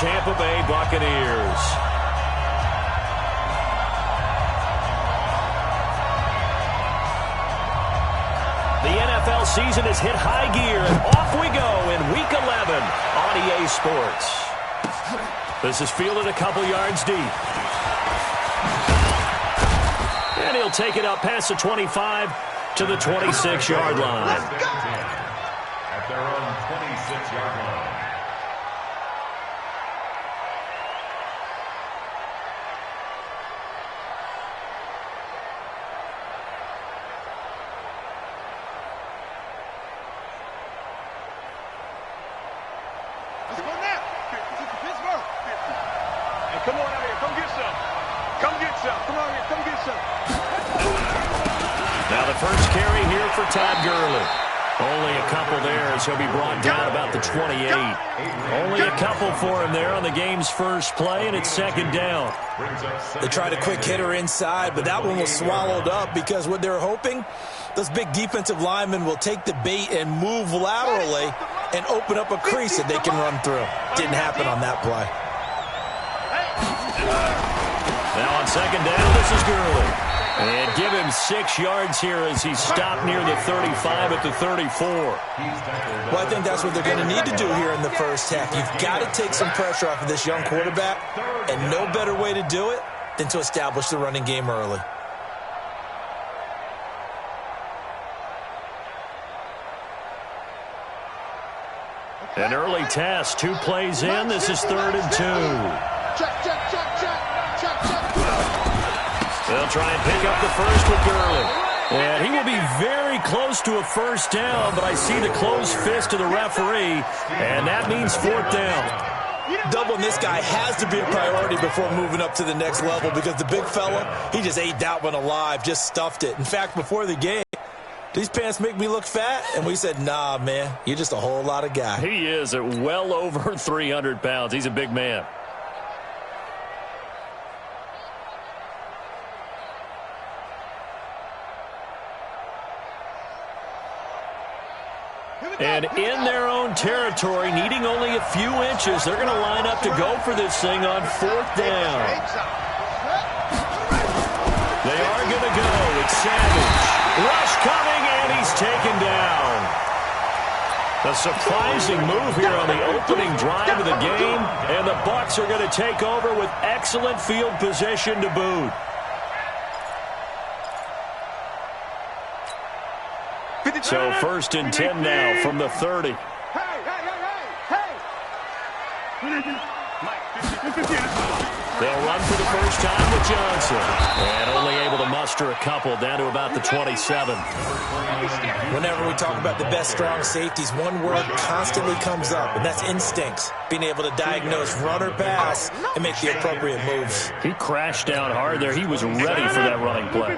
Tampa Bay Buccaneers. The NFL season has hit high gear, and off we go in Week 11 on EA Sports. This is fielded a couple yards deep. And he'll take it up past the 25 to the 26-yard line. At their own 26-yard line. Come on out here. Come get some. Come get some. Come on here. Come get some. Now the first carry here for Todd Gurley. Only a couple there as he'll be brought down about the 28. Only a couple for him there on the game's first play, and it's second down. They tried a quick hitter inside, but that one was swallowed up because what they're hoping, those big defensive linemen will take the bait and move laterally and open up a crease that they can run through. Didn't happen on that play. Now on second down, this is Gurley. And give him 6 yards here as he stopped near the 35 at the 34. Well, I think that's what they're going to need to do here in the first half. You've got to take some pressure off of this young quarterback, and no better way to do it than to establish the running game early. An early test, 2 plays in. This is 3rd and 2. They'll try and pick up the first with Gurley. And he will be very close to a first down, but I see the closed fist of the referee, and that means 4th down. Doubling this guy has to be a priority before moving up to the next level because the big fella, he just ate that one alive, just stuffed it. In fact, before the game, these pants make me look fat, and we said, nah, man, you're just a whole lot of guy. He is at well over 300 pounds. He's a big man. And in their own territory, needing only a few inches, they're going to line up to go for this thing on 4th down. They are going to go. It's Savage. Rush coming, and he's taken down. A surprising move here on the opening drive of the game, and the Bucs are going to take over with excellent field position to boot. So 1st and 10 now from the 30. They'll run for the first time with Johnson. And only able to muster a couple down to about the 27. Whenever we talk about the best strong safeties, one word constantly comes up, and that's instincts. Being able to diagnose run or pass and make the appropriate moves. He crashed down hard there. He was ready for that running play.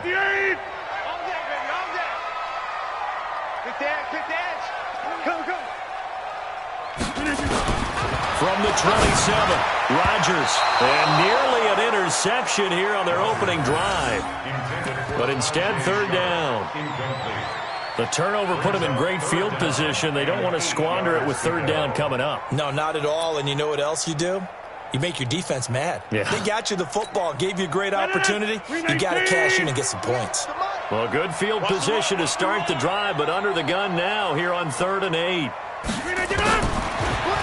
From the 27, Rodgers. And nearly an interception here on their opening drive. But instead, 3rd down. The turnover put them in great field position. They don't want to squander it with 3rd down coming up. No, not at all. And you know what else you do? You make your defense mad. Yeah. They got you the football, gave you a great opportunity. You got to cash in and get some points. Well, good field position to start the drive, but under the gun now here on 3rd and 8.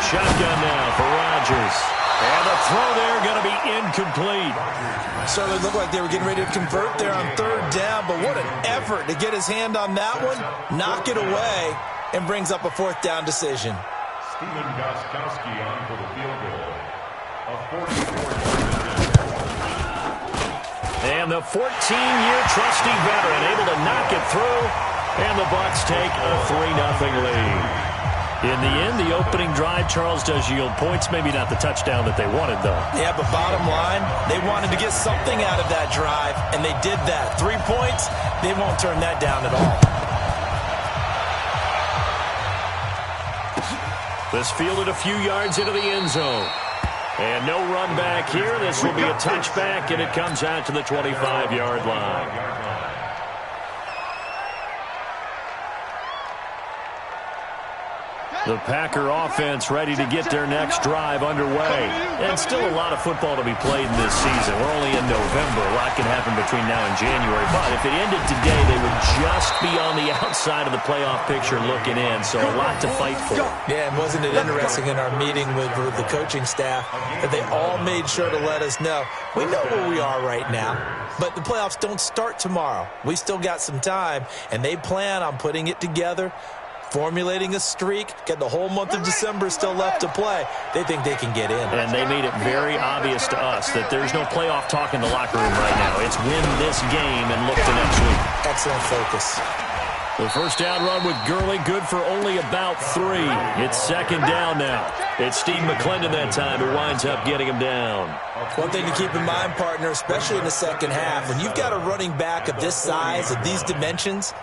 Shotgun now for Rodgers. And the throw there going to be incomplete. Certainly looked like they were getting ready to convert there on 3rd down, but what an effort to get his hand on that one, knock it away, and brings up a 4th down decision. Steven Gostkowski on for the field goal. A 44-yard. And the 14-year trusty veteran able to knock it through, and the Bucs take a 3-0 lead. In the end, the opening drive, Charles, does yield points. Maybe not the touchdown that they wanted, though. Yeah, but bottom line, they wanted to get something out of that drive, and they did that. 3 points, they won't turn that down at all. This fielded a few yards into the end zone. And no run back here. This will be a touchback, and it comes out to the 25-yard line. The Packer offense ready to get their next drive underway. And still a lot of football to be played in this season. We're only in November. A lot can happen between now and January. But if it ended today, they would just be on the outside of the playoff picture looking in. So a lot to fight for. Yeah, and wasn't it interesting in our meeting with the coaching staff that they all made sure to let us know, we know where we are right now, but the playoffs don't start tomorrow. We still got some time, and they plan on putting it together, formulating a streak, got the whole month of December still left to play. They think they can get in. And they made it very obvious to us that there's no playoff talk in the locker room right now. It's win this game and look to next week. Excellent focus. The first down run with Gurley, good for only about 3. It's second down now. It's Steve McClendon that time who winds up getting him down. One thing to keep in mind, partner, especially in the second half, when you've got a running back of this size, of these dimensions,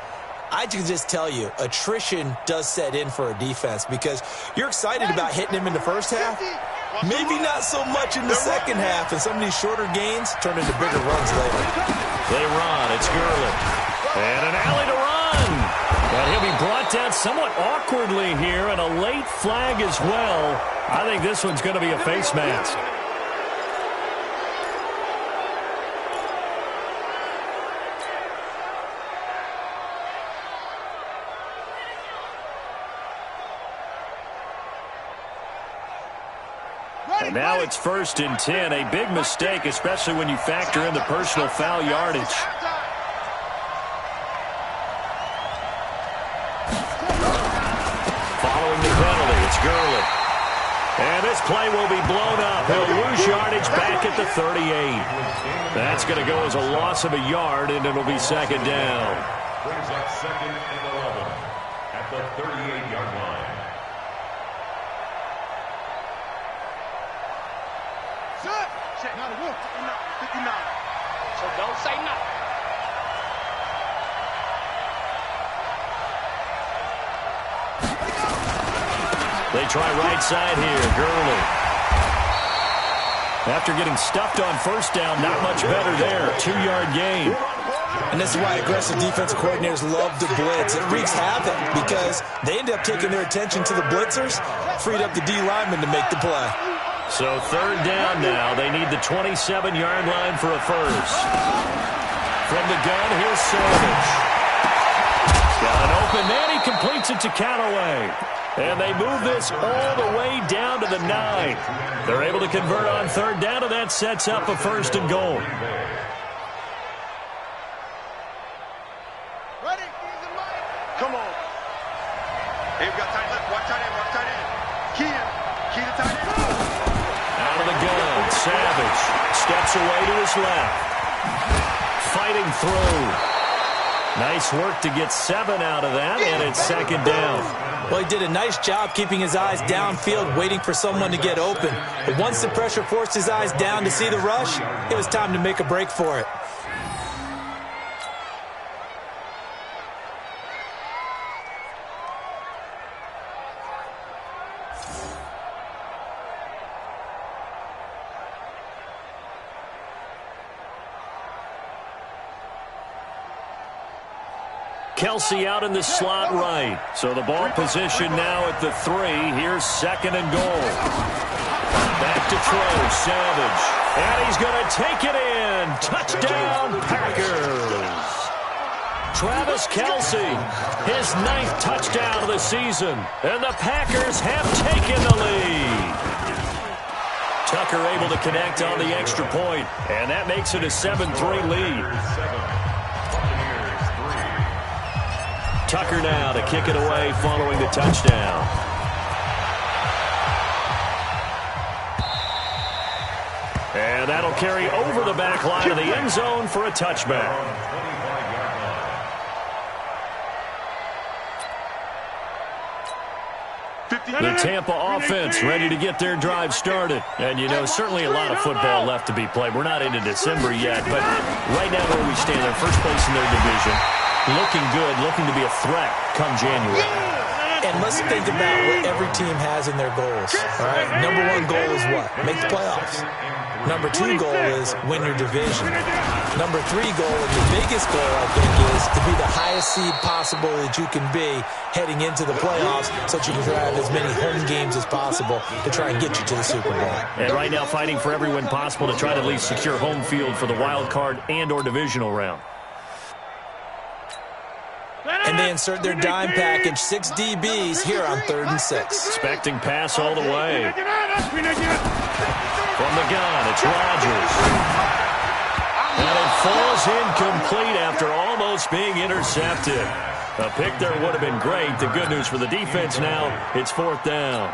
I can just tell you, attrition does set in for a defense because you're excited about hitting him in the first half. Maybe not so much in the second half, and some of these shorter gains turn into bigger runs later. They run. It's Gurley. And an alley to run. But he'll be brought down somewhat awkwardly here, and a late flag as well. I think this one's going to be a face mask. And now it's 1st and 10. A big mistake, especially when you factor in the personal foul yardage. Following the penalty, it's Gurley. And this play will be blown up. He'll lose yardage back at the 38. That's going to go as a loss of a yard, and it'll be second down. Brings up 2nd and 11 at the 38-yard line. Not a wolf. 59. So don't say nothing. They try right side here. Gurley. After getting stuffed on first down, not much better there. 2-yard gain. And this is why aggressive defensive coordinators love to blitz. It wreaks havoc because they end up taking their attention to the blitzers, freed up the D lineman to make the play. So 3rd down now. They need the 27-yard line for a first. From the gun, here's Savage. Got an open man. He completes it to Callaway. And they move this all the way down to the 9. They're able to convert on 3rd down, and that sets up a 1st and goal. Ready? Come on. Hey, we got tight left. Watch tight end. Watch tight end. Key to tight end. Out of the gun, Savage steps away to his left. Fighting through. Nice work to get 7 out of that, and it's second down. Well, he did a nice job keeping his eyes downfield, waiting for someone to get open. But once the pressure forced his eyes down to see the rush, it was time to make a break for it. Kelsey out in the slot right. So the ball position now at the 3. Here's 2nd and goal. Back to throw, Savage. And he's going to take it in. Touchdown, Packers. Travis Kelsey, his 9th touchdown of the season. And the Packers have taken the lead. Tucker able to connect on the extra point. And that makes it a 7-3 lead. Tucker now to kick it away following the touchdown. And that'll carry over the back line of the end zone for a touchback. The Tampa offense ready to get their drive started. And, you know, certainly a lot of football left to be played. We're not into December yet, but right now where we stand, they're first place in their division. Looking good, looking to be a threat come January. And let's think about what every team has in their goals. All right, number one goal is what? Make the playoffs. Number two goal is win your division. Number three goal, and the biggest goal, I think, is to be the highest seed possible that you can be heading into the playoffs so that you can have as many home games as possible to try and get you to the Super Bowl. And right now fighting for every win possible to try to at least secure home field for the wild card and or divisional round. And they insert their dime package, 6 DBs here on 3rd and 6. Expecting pass all the way. From the gun, it's Rodgers. And it falls incomplete after almost being intercepted. A pick there would have been great. The good news for the defense now, it's 4th down.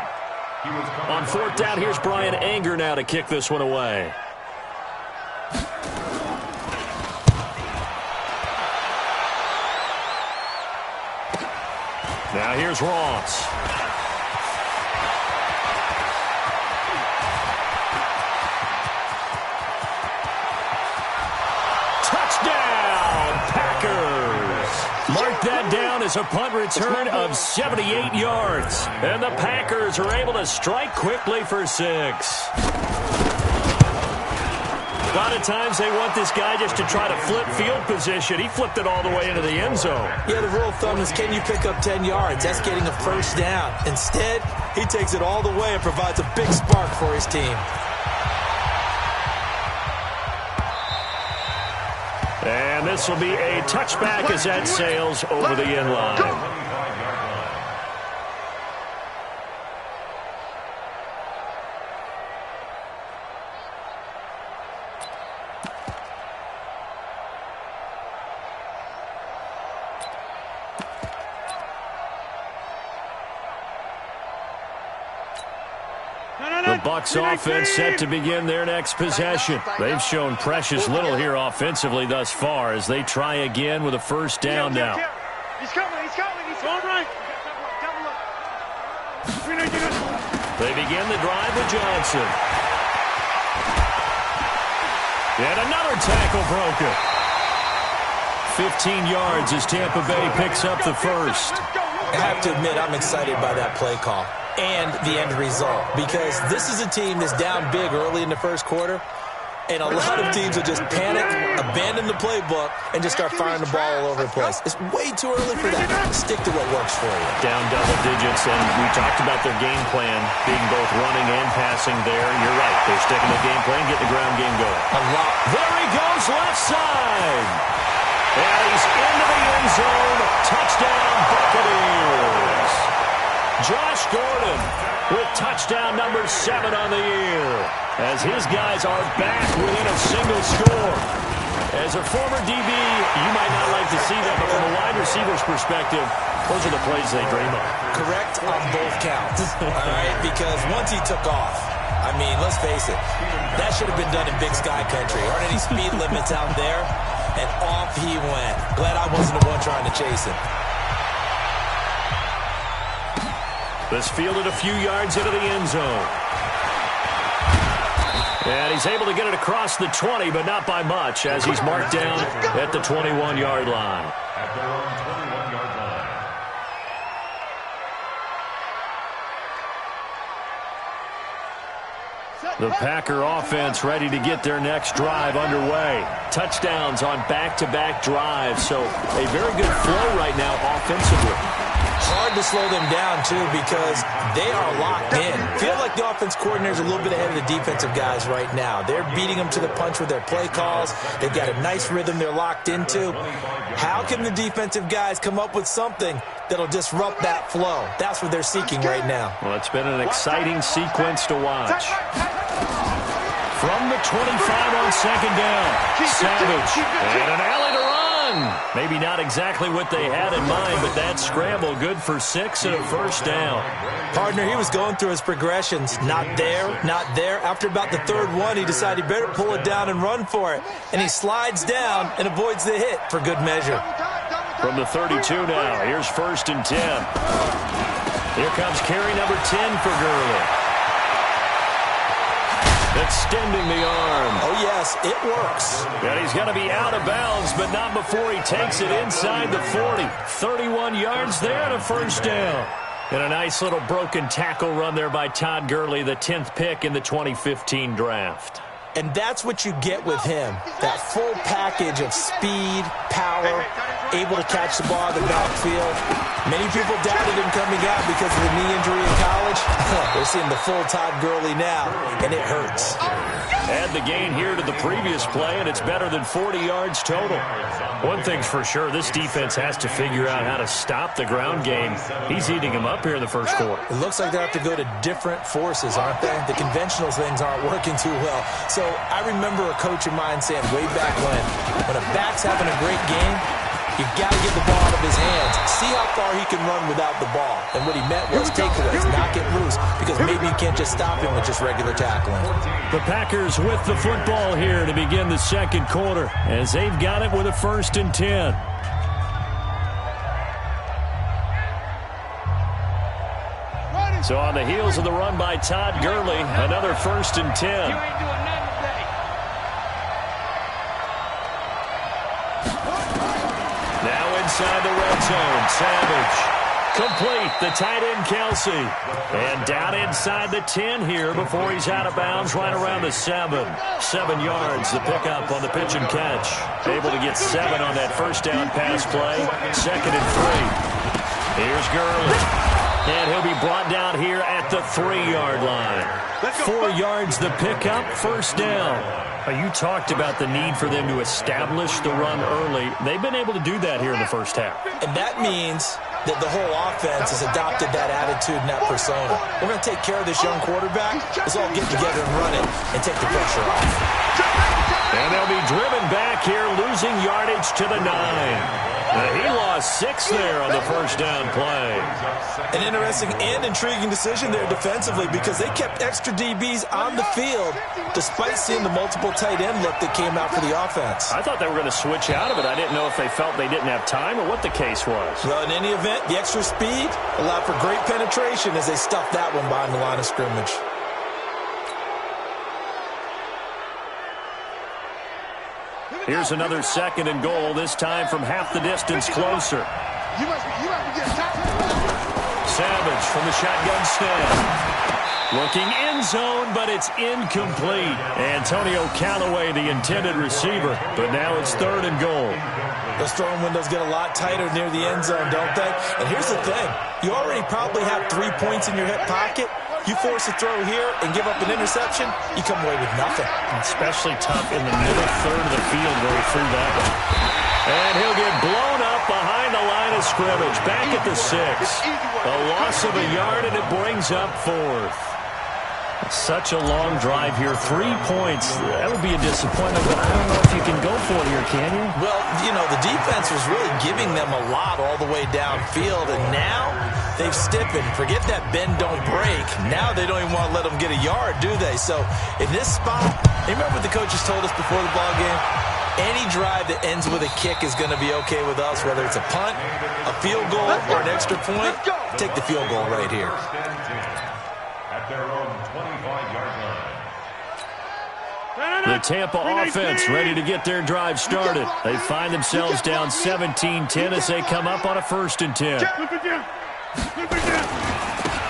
On 4th down, here's Brian Anger now to kick this one away. Now here's Ross. Touchdown, Packers. Mark that down as a punt return of 78 yards. And the Packers are able to strike quickly for 6. A lot of times they want this guy just to try to flip field position. He flipped it all the way into the end zone. Yeah, the rule of thumb is, can you pick up 10 yards? That's getting a first down. Instead, he takes it all the way and provides a big spark for his team. And this will be a touchback as that sails over the end line. The Bucs offense set to begin their next possession. They've shown precious little here offensively thus far as they try again with a first down now. He's coming, he's going right. They begin the drive with Johnson. And another tackle broken. 15 yards as Tampa Bay picks up the first. I have to admit, I'm excited by that play call and the end result, because this is a team that's down big early in the first quarter, and a lot of teams will just panic, abandon the playbook, and just start firing the ball all over the place. It's way too early for that. Stick to what works for you. Down double digits, and we talked about their game plan being both running and passing there. You're right. They're sticking to the game plan, getting the ground game going. A lot. There he goes, left side. And he's into the end zone. Touchdown, Buccaneers. Josh Gordon with touchdown number 7 on the year, as his guys are back within a single score. As a former DB, you might not like to see that, but from a wide receiver's perspective, those are the plays they dream of. Correct on both counts, all right? Because once he took off, I mean, let's face it, that should have been done in Big Sky country. Aren't any speed limits out there? And off he went. Glad I wasn't the one trying to chase him. This fielded a few yards into the end zone. And he's able to get it across the 20, but not by much, as he's marked down at the 21-yard line. At their own 21-yard line. The Packer offense ready to get their next drive underway. Touchdowns on back-to-back drives, so a very good flow right now offensively. Hard to slow them down, too, because they are locked in. Feel like the offense coordinator's a little bit ahead of the defensive guys right now. They're beating them to the punch with their play calls. They've got a nice rhythm they're locked into. How can the defensive guys come up with something that'll disrupt that flow? That's what they're seeking right now. Well, it's been an exciting sequence to watch. From the 25 on second down, Savage, and an alley to run. Maybe not exactly what they had in mind, but that scramble good for 6 and a first down. Partner, he was going through his progressions. Not there, not there. After about the third one, he decided he better pull it down and run for it. And he slides down and avoids the hit for good measure. From the 32 now, here's 1st and 10. Here comes carry number 10 for Gurley. Extending the arm. Oh, yes, it works. And he's going to be out of bounds, but not before he takes it inside the 40. 31 yards there and a first down. And a nice little broken tackle run there by Todd Gurley, the 10th pick in the 2015 draft. And that's what you get with him, that full package of speed, power, able to catch the ball in the backfield. Many people doubted him coming out because of the knee injury in college. We're seeing the full Todd Gurley now, and it hurts. Add the gain here to the previous play, and it's better than 40 yards total. One thing's for sure, this defense has to figure out how to stop the ground game. He's eating them up here in the first quarter. It looks like they have to go to different forces, aren't they? The conventional things aren't working too well. So I remember a coach of mine saying way back when a back's having a great game, you've got to get the ball out of his hands. See how far he can run without the ball. And what he meant was takeaways, not get loose, because maybe you can't just stop him with just regular tackling. The Packers with the football here to begin the second quarter, as they've got it with a 1st and 10. So on the heels of the run by Todd Gurley, another 1st and 10. Inside the red zone, Savage. Complete, the tight end, Kelsey. And down inside the 10 here before he's out of bounds, right around the 7. 7 yards, the pickup on the pitch and catch. Able to get 7 on that first down pass play. 2nd and 3. Here's Gurley. And he'll be brought down here at the 3-yard line. 4 yards, the pickup, 1st down. You talked about the need for them to establish the run early. They've been able to do that here in the first half. And that means that the whole offense has adopted that attitude and that persona. We're going to take care of this young quarterback. Let's all get together and run it and take the pressure off. And they'll be driven back here, losing yardage to the 9. He lost 6 there on the first down play. An interesting and intriguing decision there defensively because they kept extra DBs on the field despite seeing the multiple tight end look that came out for the offense. I thought they were going to switch out of it. I didn't know if they felt they didn't have time or what the case was. Well, in any event, the extra speed allowed for great penetration as they stuffed that one behind the line of scrimmage. Here's another 2nd and goal, this time from half the distance closer. Savage from the shotgun snap. Looking end zone, but it's incomplete. Antonio Callaway, the intended receiver, but now it's 3rd and goal. Those throwing windows get a lot tighter near the end zone, don't they? And here's the thing. You already probably have 3 points in your hip pocket. You force a throw here and give up an interception, you come away with nothing. Especially tough in the middle third of the field where he threw that one. And he'll get blown up behind the line of scrimmage. Back at the 6. A loss of a yard, and it brings up 4th. Such a long drive here. 3 points. That would be a disappointment, but I don't know if you can go for it here, can you? Well, you know, the defense was really giving them a lot all the way downfield, and now they've stiffened. Forget that bend, don't break. Now they don't even want to let them get a yard, do they? So in this spot, remember what the coaches told us before the ball game? Any drive that ends with a kick is going to be okay with us, whether it's a punt, a field goal, or an extra point. Take the field goal right here. At their own 25-yard line. The Tampa offense ready to get their drive started. They find themselves down 17-10 as they come up on a 1st and 10.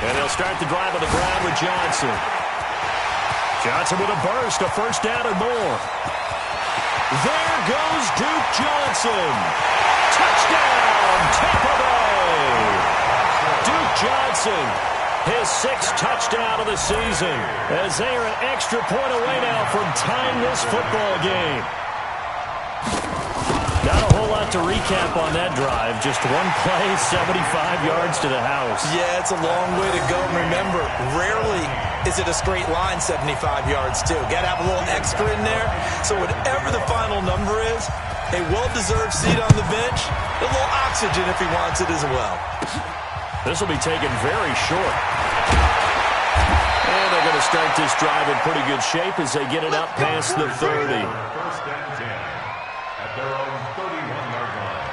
And they'll start the drive on the ground with Johnson. Johnson with a burst, a 1st down and more. There goes Duke Johnson. Touchdown, Tampa Bay. Duke Johnson, his 6th touchdown of the season, as they are an extra point away now from tying this football game. Not a whole lot to recap on that drive. Just one play, 75 yards to the house. Yeah, it's a long way to go. Remember, rarely is it a straight line 75 yards, too. Got to have a little extra in there. So whatever the final number is, a well-deserved seat on the bench, a little oxygen if he wants it as well. This will be taken very short. And they're going to start this drive in pretty good shape as they get it up past the 30. 1st and 10 at their own 31-yard line.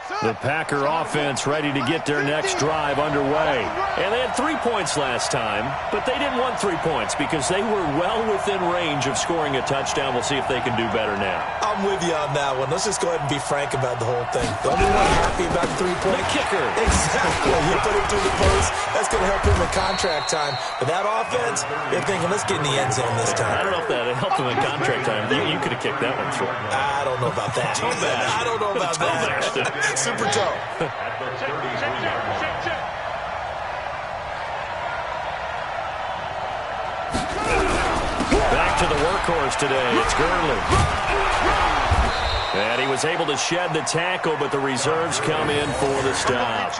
The Packer offense ready to get their next drive underway. And they had 3 points last time, but they didn't want 3 points because they were well within range of scoring a touchdown. We'll see if they can do better now. I'm with you on that one. Let's just go ahead and be frank about the whole thing. The only one happy about the 3-point. The kicker. Exactly. You put him through the post. That's going to help him in contract time. But that offense, you're thinking, let's get in the end zone this time. I don't know if that helped him in contract time. You could have kicked that one through. I don't know about that. I don't know about that. Super toe. At the 33-yard line. Back to the workhorse today. It's Gurley. And he was able to shed the tackle, but the reserves come in for the stop.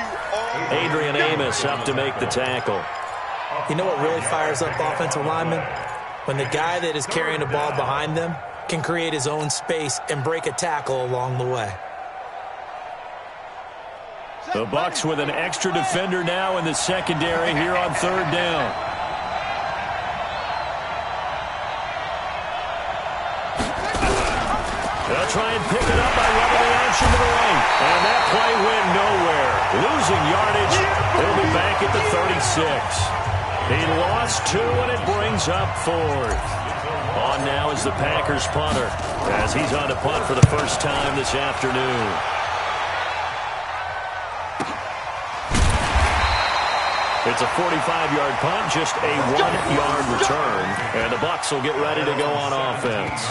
Adrian Amos up to make the tackle. You know what really fires up offensive linemen? When the guy that is carrying the ball behind them can create his own space and break a tackle along the way. The Bucs with an extra defender now in the secondary here on 3rd down. They'll try and pick it up by running the action to the right. And that play went nowhere. Losing yardage. He'll be back at the 36. He lost 2, and it brings up 4th. On now is the Packers punter as he's on to punt for the first time this afternoon. It's a 45-yard punt, just a 1-yard return. And the Bucs will get ready to go on offense.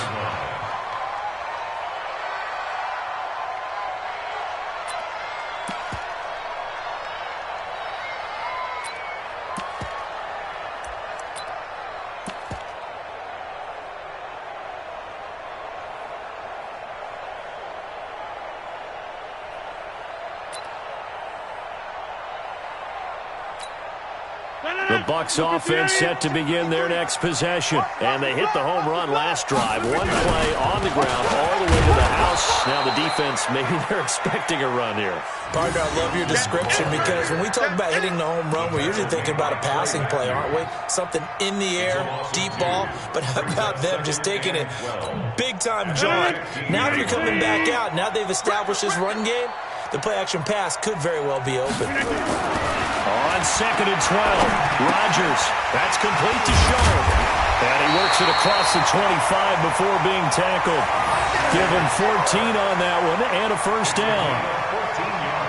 The Bucs offense set to begin their next possession. And they hit the home run last drive. 1 play on the ground all the way to the house. Now the defense, maybe they're expecting a run here. Partner, I love your description because when we talk about hitting the home run, we're usually thinking about a passing play, aren't we? Something in the air, deep ball. But how about them just taking it big-time jaunt? Now if you're coming back out, now they've established this run game, the play-action pass could very well be open. On 2nd and 12, Rodgers. That's complete to Shaw. And he works it across the 25 before being tackled. Give him 14 on that one and a first down.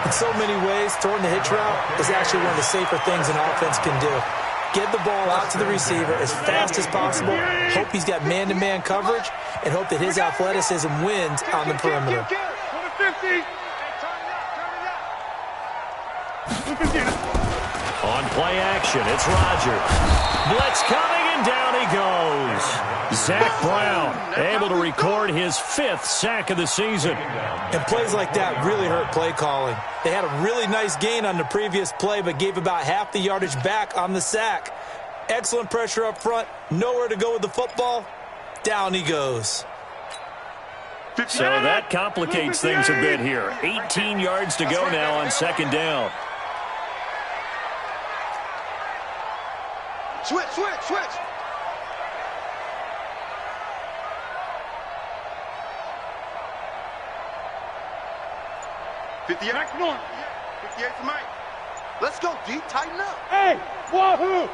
In so many ways, throwing the hitch route is actually one of the safer things an offense can do. Get the ball out to the receiver as fast as possible, hope he's got man-to-man coverage, and hope that his athleticism wins on the perimeter. On play action, it's Rodgers. Blitz coming, and down he goes. Zach Brown able to record his 5th sack of the season. And plays like that really hurt play calling. They had a really nice gain on the previous play, but gave about half the yardage back on the sack. Excellent pressure up front, nowhere to go with the football. Down he goes. So that complicates things a bit here. 18 yards to go now on 2nd down. Switch. 58. Come on. 58 for Mike. Let's go, D. Tighten up. Hey, wahoo!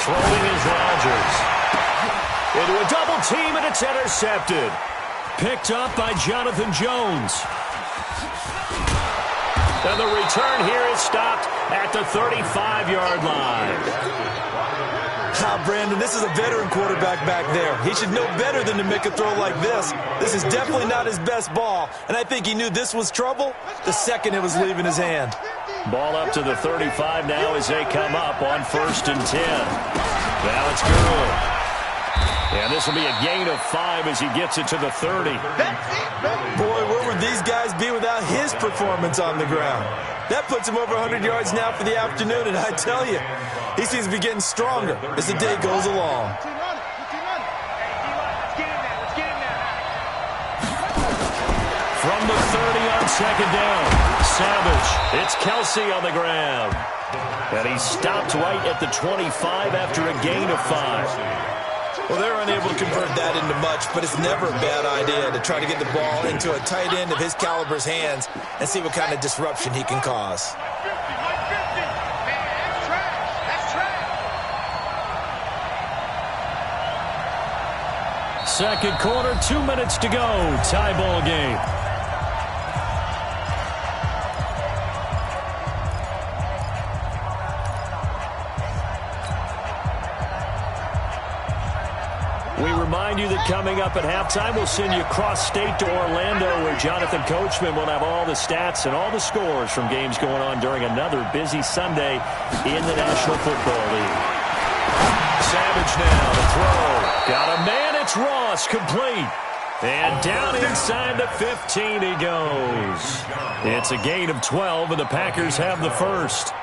Throwing is Rodgers. Into a double team, and it's intercepted. Picked up by Jonathan Jones. And the return here is stopped at the 35-yard line. Brandon, this is a veteran quarterback back there. He should know better than to make a throw like this. This is definitely not his best ball, and I think he knew this was trouble the second it was leaving his hand. Ball up to the 35 now as they come up on 1st and 10. Now it's Gurley. And this will be a gain of 5 as he gets it to the 30. Boy, where would these guys be without his performance on the ground? That puts him over 100 yards now for the afternoon, and I tell you, he seems to be getting stronger as the day goes along. From the 30 on 2nd down, Savage. It's Kelsey on the ground. And he stopped right at the 25 after a gain of 5. Well, they're unable to convert that into much, but it's never a bad idea to try to get the ball into a tight end of his caliber's hands and see what kind of disruption he can cause. Second quarter, 2 minutes to go. Tie ball game. We remind you that coming up at halftime, we'll send you cross-state to Orlando, where Jonathan Coachman will have all the stats and all the scores from games going on during another busy Sunday in the National Football League. Savage now to throw. Got a man. It's Ross, complete. And down inside the 15 he goes. It's a gain of 12, and the Packers have the first.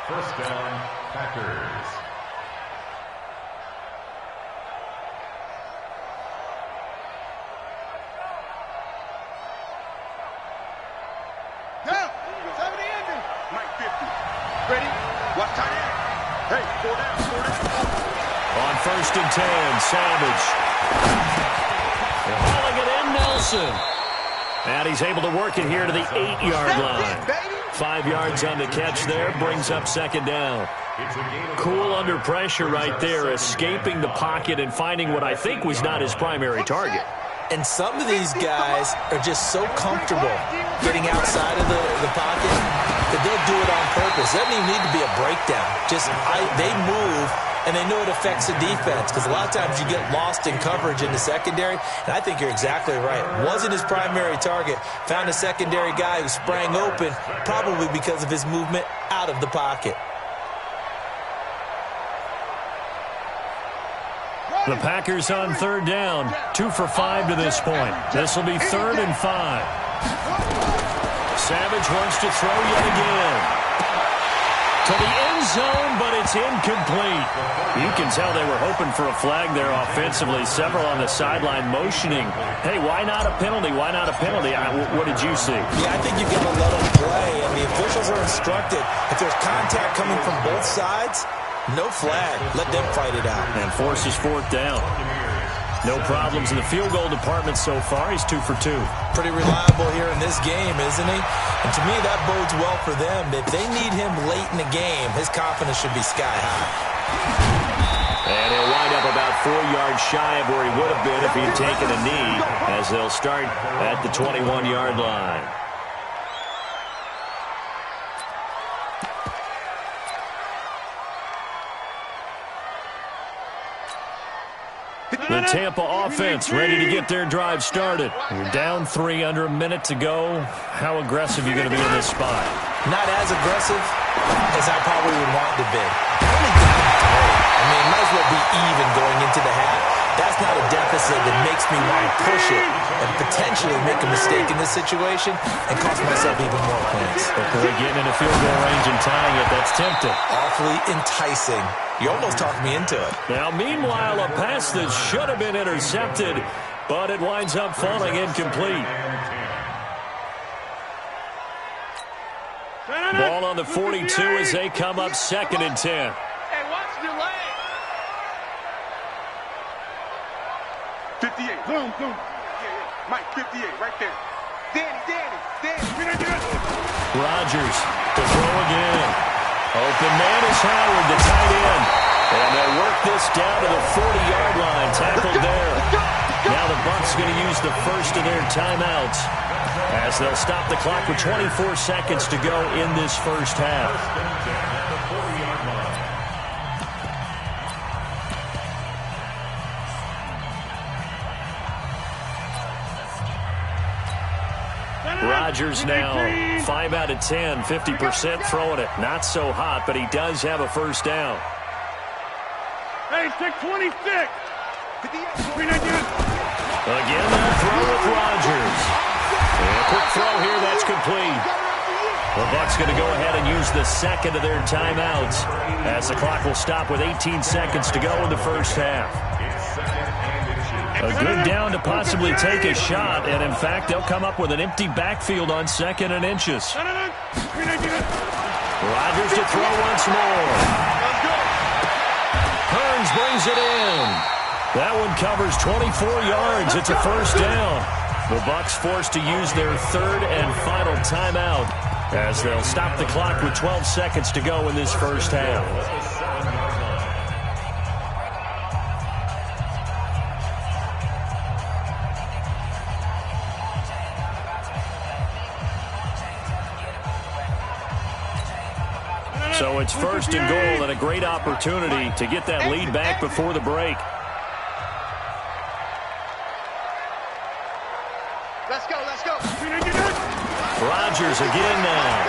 First down, Packers. Mike 50. Ready? Watch tight end. Hey, 4 down. On first and 10, Savage. Hauling it in, Nelson. And he's able to work it here to the 8-yard line. 5 yards on the catch there, brings up second down. Cool under pressure right there, escaping the pocket and finding what I think was not his primary target. And some of these guys are just so comfortable getting outside of the pocket that they'll do it on purpose. It doesn't even need to be a breakdown. They move, and they know it affects the defense, because a lot of times you get lost in coverage in the secondary, and I think you're exactly right. Wasn't his primary target. Found a secondary guy who sprang open, probably because of his movement out of the pocket. The Packers on third down, 2 for 5 to this point. This will be 3rd and 5. Savage wants to throw yet again. To the end zone, but it's incomplete. You can tell they were hoping for a flag there offensively. Several on the sideline motioning. Hey, why not a penalty? Why not a penalty? What did you see? Yeah, I think you've got to let them play, and the officials are instructed. If there's contact coming from both sides, no flag. Let them fight it out. And forces 4th down. No problems in the field goal department so far. He's 2 for 2. Pretty reliable here in this game, isn't he? And to me, that bodes well for them. If they need him late in the game, his confidence should be sky high. And he'll wind up about 4 yards shy of where he would have been if he had taken a knee, as they'll start at the 21-yard line. The Tampa offense ready to get their drive started. You're down 3, under a minute to go. How aggressive are you going to be in this spot? Not as aggressive as I probably would want to be. Only down 3. I mean, it might as well be even going into the half. That's not a deficit that makes me want to push it and potentially make a mistake in this situation and cost myself even more points. Before getting into field goal range and tying it, that's tempting. Awfully enticing. You almost talked me into it. Now, meanwhile, a pass that should have been intercepted, but it winds up falling incomplete. Ball on the 42 as they come up 2nd and 10. Hey, watch your leg. 58. Boom, boom. Yeah. Mike, 58, right there. Danny. Rodgers to throw again. Open man is Howard, the tight end. And they'll work this down to the 40-yard line. Tackled there. Now the Bucs going to use the first of their timeouts as they'll stop the clock with 24 seconds to go in this first half. Rodgers now 5 out of 10, 50% throwing it. Not so hot, but he does have a first down. Hey, 626. Again, that throw with Rodgers. And a quick throw here, that's complete. The Bucs going to go ahead and use the second of their timeouts as the clock will stop with 18 seconds to go in the first half. A good down to possibly take a shot, and in fact, they'll come up with an empty backfield on 2nd and inches. Rodgers to throw once more. Hearns brings it in. That one covers 24 yards. It's a first down. The Bucs forced to use their third and final timeout as they'll stop the clock with 12 seconds to go in this first half. So it's first and goal and a great opportunity to get that lead back before the break. Let's go, let's go. Rodgers again now.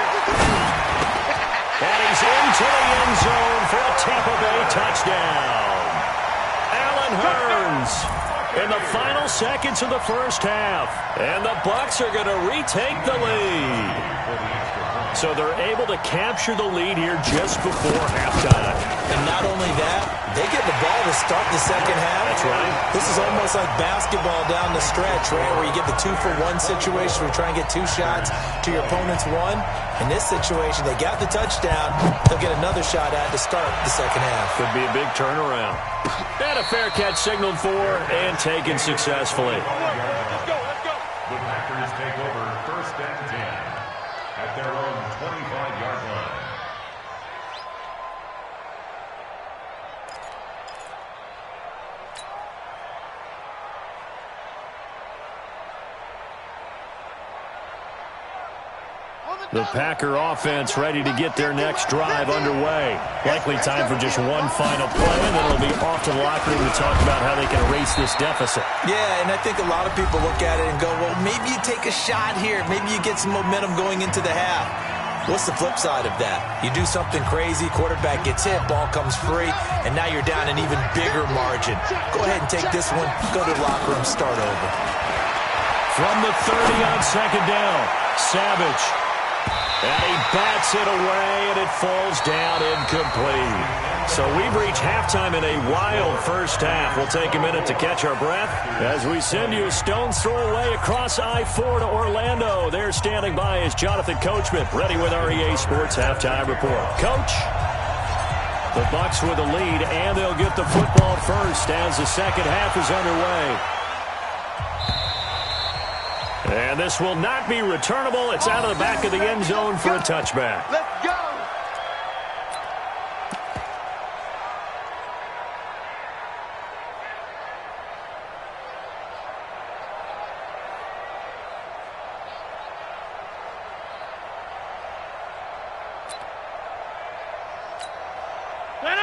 And he's into the end zone for a Tampa Bay touchdown. Allen Hurns in the final seconds of the first half. And the Bucs are going to retake the lead. So they're able to capture the lead here just before halftime. And not only that, they get the ball to start the second half. That's right. This is almost like basketball down the stretch, right, where you get the 2-for-1 situation where you try and get 2 shots to your opponent's 1. In this situation, they got the touchdown. They'll get another shot at to start the second half. Could be a big turnaround. And a fair catch signaled for and taken successfully. Let's go, let's go. The Packers take over first and 10 at their own 25-yard line. The Packer offense ready to get their next drive underway. Likely time for just one final play, and then it'll be off to the locker room to talk about how they can erase this deficit. Yeah, and I think a lot of people look at it and go, well, maybe you take a shot here. Maybe you get some momentum going into the half. What's the flip side of that? You do something crazy, quarterback gets hit, ball comes free, and now you're down an even bigger margin. Go ahead and take this one, go to the locker room, start over. From the 30 on second down, Savage. And he bats it away, and it falls down incomplete. So we've reached halftime in a wild first half. We'll take a minute to catch our breath as we send you a stone's throw away across I-4 to Orlando. There standing by is Jonathan Coachman, ready with our EA Sports Halftime Report. Coach, the Bucs with a lead, and they'll get the football first as the second half is underway. And this will not be returnable. It's out of the back of the end zone for a touchback. Let's go.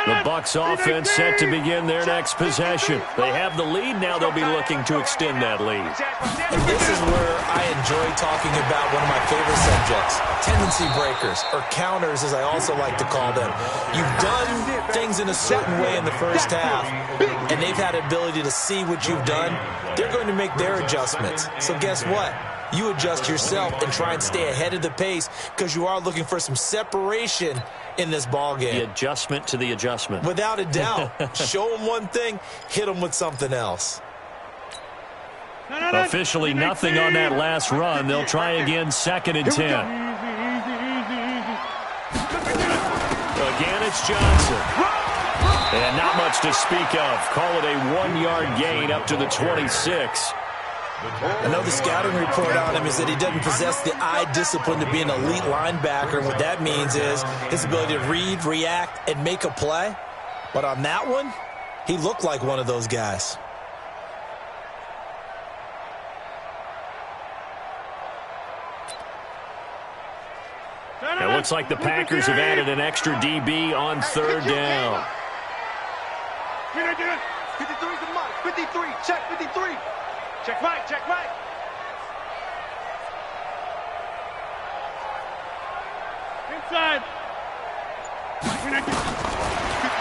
The Bucs offense set to begin their next possession. They have the lead. Now they'll be looking to extend that lead. And this is where I enjoy talking about one of my favorite subjects, tendency breakers, or counters as I also like to call them. You've done things in a certain way in the first half, and they've had the ability to see what you've done. They're going to make their adjustments. So guess what? You adjust yourself and try and stay ahead of the pace because you are looking for some separation in this ball game. The adjustment to the adjustment. Without a doubt. Show them one thing, hit them with something else. Officially nothing on that last run. They'll try again, second and 10. Again, it's Johnson. And not much to speak of. Call it a 1-yard gain up to the 26. I know the scouting report on him is that he doesn't possess the eye discipline to be an elite linebacker. What that means is his ability to read, react, and make a play. But on that one, he looked like one of those guys. It looks like the Packers have added an extra DB on third down. 53's the mark. 53. Check 53. Check right, check right. Inside.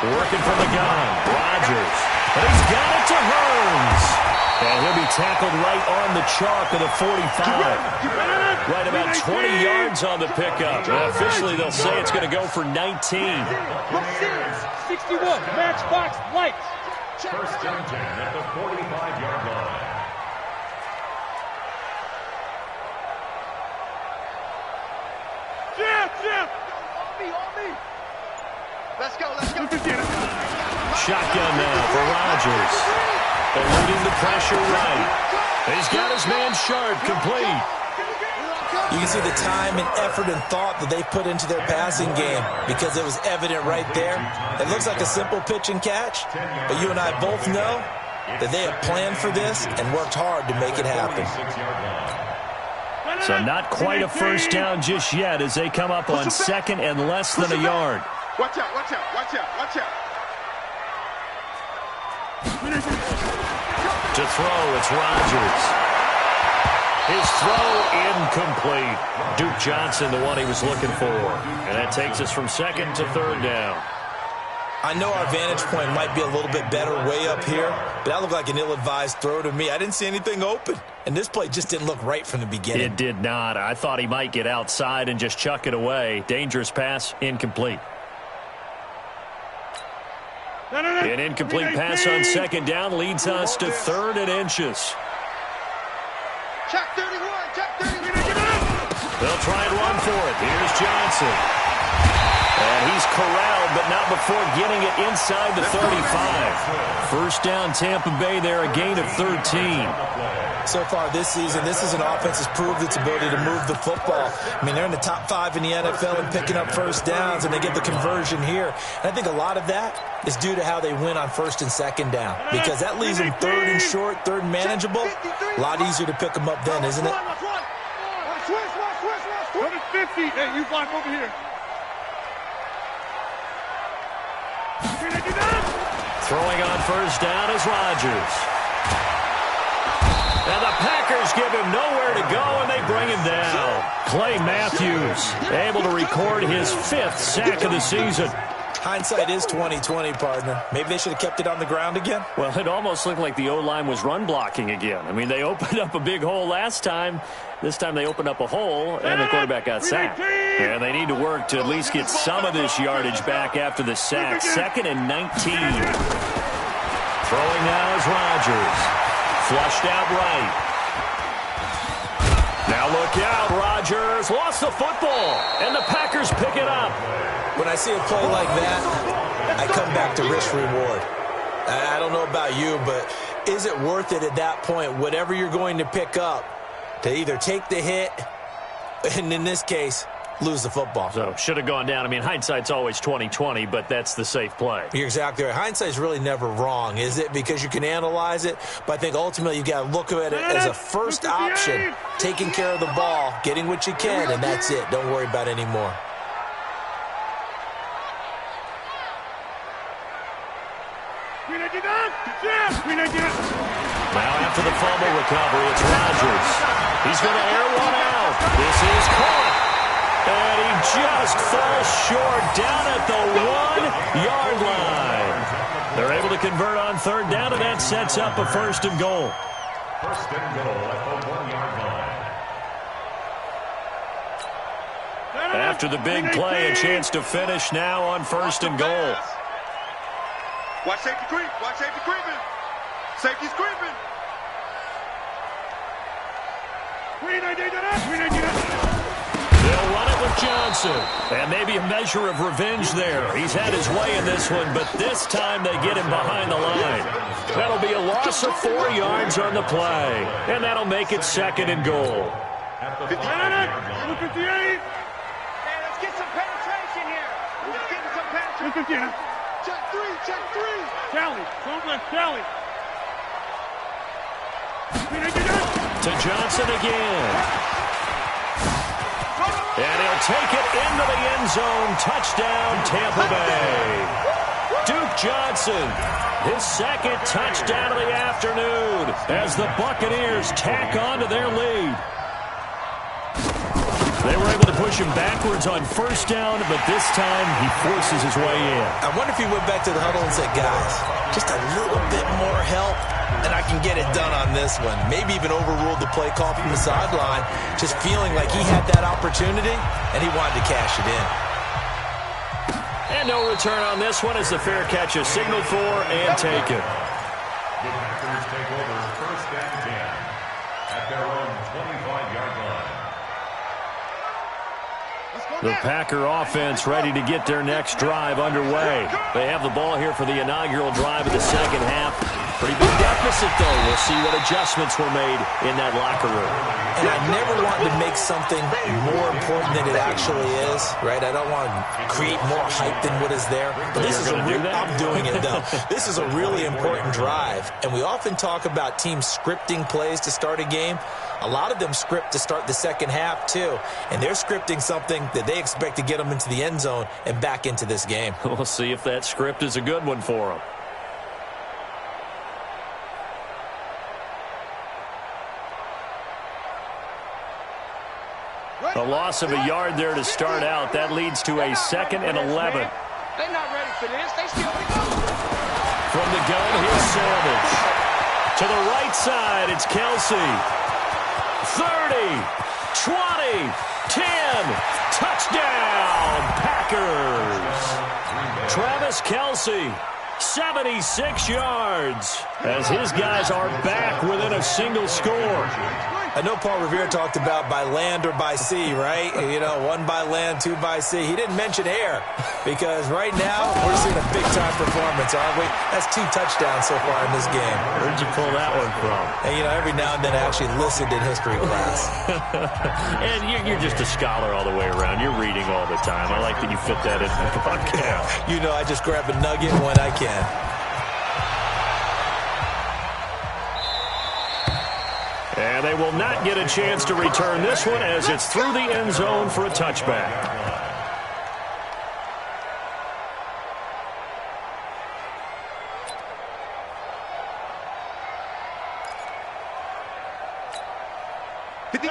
Working from the gun, Rodgers. And he's got it to Hurns. And he'll be tackled right on the chalk of the 45. Right about 20 yards on the pickup. And officially, they'll say it's going to go for 19. 61, matchbox lights. First and 10 at the 45-yard line. Jim! On me. Let's go. Shotgun now for Rodgers. eluding the pressure right. He's got his man sharp, complete. You can see the time and effort and thought that they put into their passing game because it was evident right there. It looks like a simple pitch and catch, but you and I both know that they have planned for this and worked hard to make it happen. So not quite a first down just yet as they come up on second and less than a yard. Watch out, watch out, watch out, watch out. To throw, it's Rodgers. His throw incomplete. Duke Johnson, the one he was looking for. And that takes us from second to third down. I know our vantage point might be a little bit better way up here, but that looked like an ill-advised throw to me. I didn't see anything open, and this play just didn't look right from the beginning. It did not. I thought he might get outside and just chuck it away. Dangerous pass, incomplete. An incomplete pass on second down leads us to third and inches. Check 31, check 31. They'll try and run for it. Here's Johnson. And he's corralled, but not before getting it inside the 35. First down, Tampa Bay there, a gain of 13. So far this season, this is an offense that's proved its ability to move the football. I mean, they're in the top 5 in the NFL and picking up first downs, and they get the conversion here. And I think a lot of that is due to how they win on first and second down, because that leaves them third and short, third and manageable. A lot easier to pick them up then, isn't it? Switch. 50. Hey, you block over here. Throwing on first down is Rodgers. And the Packers give him nowhere to go, and they bring him down. Clay Matthews able to record his 5th sack of the season. Hindsight is 20/20, partner. Maybe they should have kept it on the ground again. Well, it almost looked like the O-line was run blocking again. I mean, they opened up a big hole last time. This time they opened up a hole, and the quarterback got sacked. And they need to work to at least get some of this yardage back after the sack. 2nd and 19. Throwing now is Rodgers. Flushed out right. Now look out, Rodgers lost the football, and the Packers pick it up. When I see a play like that, I come back to risk-reward. I don't know about you, but is it worth it at that point, whatever you're going to pick up, to either take the hit, and in this case, lose the football? So, should have gone down. I mean, hindsight's always 20/20, but that's the safe play. You're exactly right. Hindsight's really never wrong, is it? Because you can analyze it, but I think ultimately you got to look at it as a first option, taking care of the ball, getting what you can, and that's it. Don't worry about any more. Now after the fumble recovery, it's Rodgers. He's going to air one out. This is caught. And he just falls short down at the 1-yard line. They're able to convert on third down, and that sets up a first and goal. First and goal at the 1-yard line. After the big play, a chance to finish now on first and goal. Watch safety creep. Watch safety creeping. Safety's creeping. They'll run it with Johnson. And maybe a measure of revenge there. He's had his way in this one, but this time they get him behind the line. That'll be a loss of 4 yards on the play. And that'll make it second and goal. At the 58. Hey, let's get some penetration here. Let's get some penetration. Check 3, check 3. Charlie, don't let Charlie. To Johnson again. And he'll take it into the end zone. Touchdown, Tampa Bay. Duke Johnson, his 2nd touchdown of the afternoon as the Buccaneers tack on to their lead. They were able to push him backwards on first down, but this time he forces his way in. I wonder if he went back to the huddle and said, guys, just a little bit more help, and I can get it done on this one. Maybe even overruled the play call from the sideline, just feeling like he had that opportunity, and he wanted to cash it in. And no return on this one as the fair catch is signaled for and taken. The Packers take over first and 10 at their own 25-yard line. The Packer offense ready to get their next drive underway. They have the ball here for the inaugural drive of the second half. Pretty big deficit, though. We'll see what adjustments were made in that locker room. And I never want to make something more important than it actually is, right? I don't want to create more hype than what is there. But this is I'm doing it, though. This is a really important drive. And we often talk about teams scripting plays to start a game. A lot of them script to start the second half, too. And they're scripting something that they expect to get them into the end zone and back into this game. We'll see if that script is a good one for them. A loss of a yard there to start out. That leads to a 2nd and 11. They're not ready for this. They still From the gun, here's Savage. To the right side, it's Kelsey. 30, 20, 10. Touchdown, Packers. Travis Kelsey, 76 yards. As his guys are back within a single score. I know Paul Revere talked about by land or by sea, right? You know, 1 by land, 2 by sea. He didn't mention air because right now we're seeing a big-time performance, aren't we? That's 2 touchdowns so far in this game. Where'd you pull that one from? And, you know, every now and then I actually listened in history class. And you're just a scholar all the way around. You're reading all the time. I like that you fit that in the podcast. You know, I just grab a nugget when I can. And they will not get a chance to return this one as it's through the end zone for a touchback.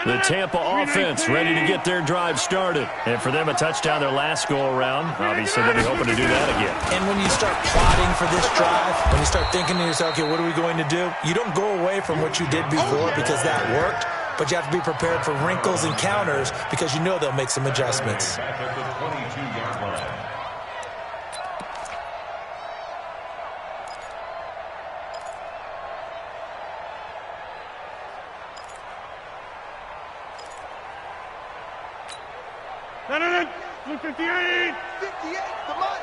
The Tampa offense ready to get their drive started. And for them, a touchdown their last go-around. Obviously, they'll be hoping to do that again. And when you start plotting for this drive, when you start thinking to yourself, okay, what are we going to do? You don't go away from what you did before because that worked, but you have to be prepared for wrinkles and counters because you know they'll make some adjustments. Back at the 22-yard line. No. 58. 58, come on.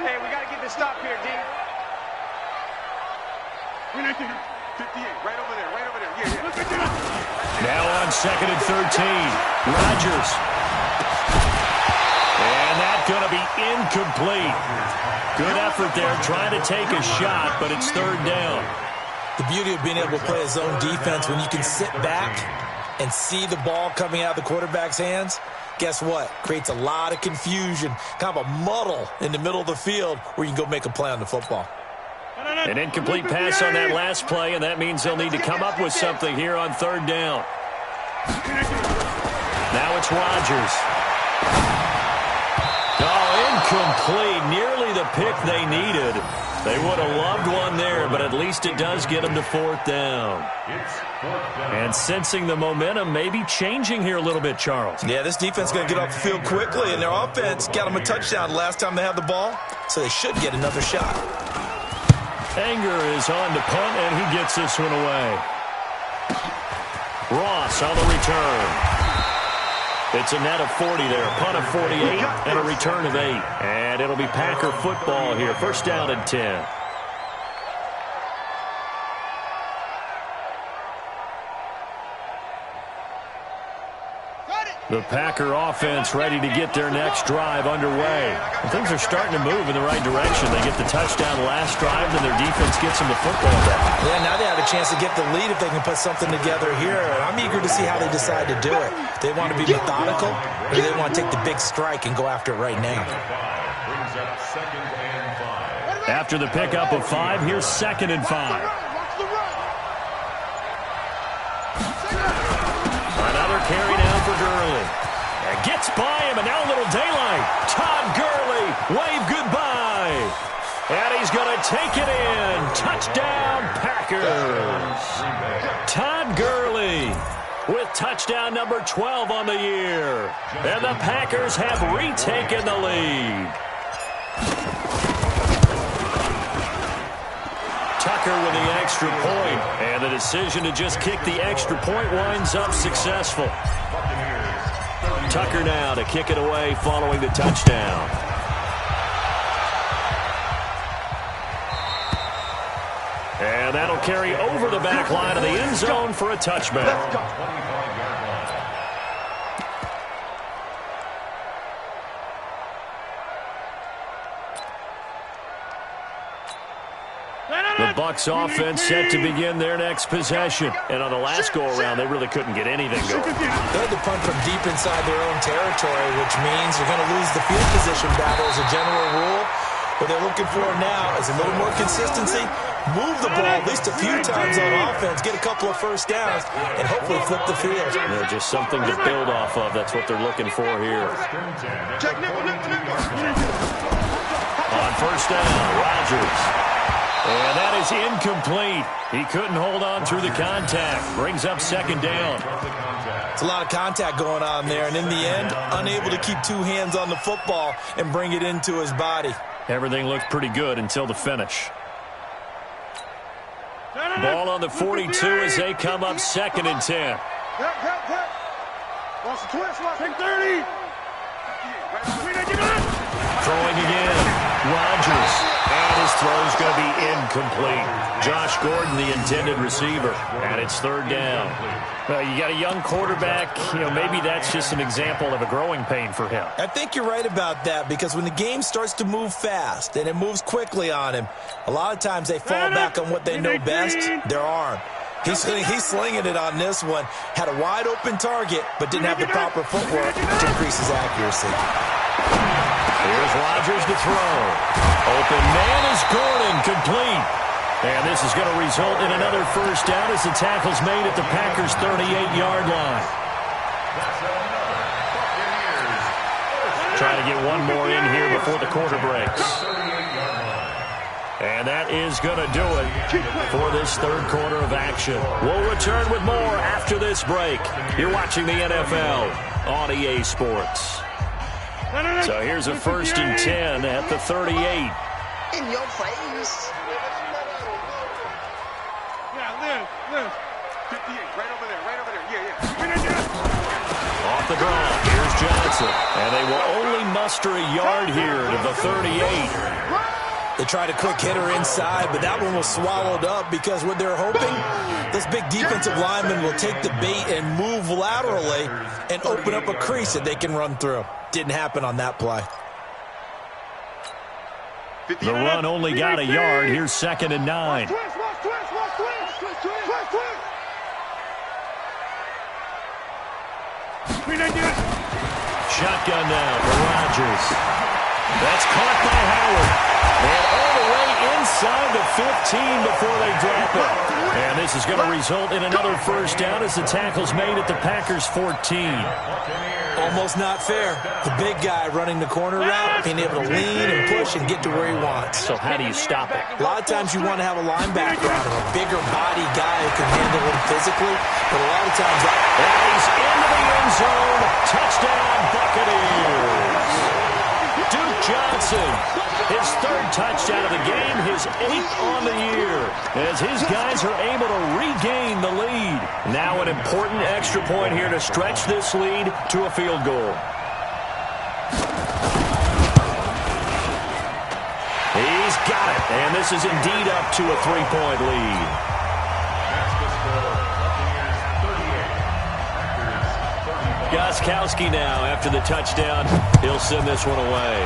Hey, we got to get this stop here, D. 58, right over there, Yeah. Look at that. Now on 2nd and 13. Rodgers. And that's going to be incomplete. Good effort there, trying to take a shot, but it's 3rd down. The beauty of being able to play a zone defense when you can sit back and see the ball coming out of the quarterback's hands, guess what? Creates a lot of confusion, kind of a muddle in the middle of the field where you can go make a play on the football. An incomplete pass on that last play, and that means they'll need to come up with something here on 3rd down. Now it's Rodgers. Oh, incomplete. Nearly the pick they needed. They would have loved one there, but at least it does get them to 4th down. And sensing the momentum maybe changing here a little bit, Charles. Yeah, this defense is going to get off the field quickly, and their offense got them a touchdown last time they had the ball, so they should get another shot. Anger is on to punt, and he gets this one away. Ross on the return. It's a net of 40 there. Punt of 48 and a return of 8. And it'll be Packer football here. 1st down and 10. The Packer offense ready to get their next drive underway. And things are starting to move in the right direction. They get the touchdown last drive, then their defense gets them the football back. Yeah, now they have a chance to get the lead if they can put something together here. I'm eager to see how they decide to do it. Do they want to be methodical, or do they want to take the big strike and go after it right now? Brings up 2nd and 5. After the pickup of 5, here's 2nd and 5. Another carry now for Gurley. And gets by him, and now a little daylight. Todd Gurley, wave goodbye. And he's going to take it in. Touchdown, Packers. Todd Gurley with touchdown number 12 on the year. And the Packers have retaken the lead. Tucker with the extra point, and the decision to just kick the extra point winds up successful. Tucker now to kick it away following the touchdown. And that'll carry over the back line of the end zone for a touchback. Let's go. 25-yard line. The Bucs offense set to begin their next possession. And on the last go-around, they really couldn't get anything going. They had to punt from deep inside their own territory, which means you're going to lose the field position battle as a general rule. What they're looking for now is a little more consistency, move the ball at least a few times on offense, get a couple of first downs, and hopefully flip the field. Yeah, just something to build off of. That's what they're looking for here. Check nickel. On first down, Rodgers. And that is incomplete. He couldn't hold on through the contact. Brings up second down. It's a lot of contact going on there, and in the end, unable to keep two hands on the football and bring it into his body. Everything looked pretty good until the finish. Ball on the 42 as they come up 2nd and 10. Lost the twist. Take 30. Throwing again. Rodgers. And his throw's going to be incomplete. Josh Gordon, the intended receiver. And it's 3rd down. You got a young quarterback. Maybe that's just an example of a growing pain for him. I think you're right about that, because when the game starts to move fast and it moves quickly on him, a lot of times they fall back on what they know best, their arm. He's slinging it on this one. Had a wide open target, but didn't have the proper footwork to increase his accuracy. Here's Rodgers to throw. Open man is Gordon, complete. And this is going to result in another first down as the tackle's made at the Packers' 38-yard line. Trying to get one more in here before the quarter breaks. And that is going to do it for this 3rd quarter of action. We'll return with more after this break. You're watching the NFL on EA Sports. So here's a 1st and 10 at the 38. In your face. Yeah, live. 58, right over there. Yeah. Off the draw, here's Johnson. And they will only muster a yard here to the 38. They tried a quick hitter inside, but that one was swallowed up because what they're hoping, those big defensive linemen will take the bait and move laterally and open up a crease that they can run through. Didn't happen on that play. The run only got a yard. Here's 2nd and 9. Shotgun now for Rodgers. That's caught by Howard. And all the way inside the 15 before they drop it. And this is going to result in another first down as the tackle's made at the Packers' 14. Almost not fair. The big guy running the corner route, being able to lean and push and get to where he wants. So how do you stop it? A lot of times you want to have a linebacker on him, a bigger body guy who can handle him physically. But a lot of times and he's into the end zone. Touchdown, Buccaneers. Duke Johnson, his 3rd touchdown of the game, his 8th on the year, as his guys are able to regain the lead. Now an important extra point here to stretch this lead to a field goal. He's got it, and this is indeed up to a 3-point lead. Gostkowski now after the touchdown. He'll send this one away.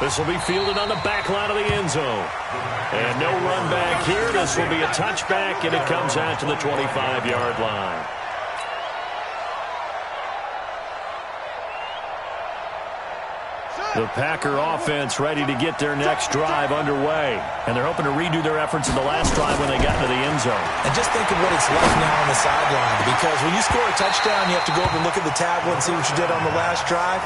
This will be fielded on the back line of the end zone. And no run back here. This will be a touchback, and it comes out to the 25-yard line. The Packer offense ready to get their next drive underway. And they're hoping to redo their efforts in the last drive when they got into the end zone. And just think of what it's like now on the sideline. Because when you score a touchdown, you have to go over and look at the tablet and see what you did on the last drive.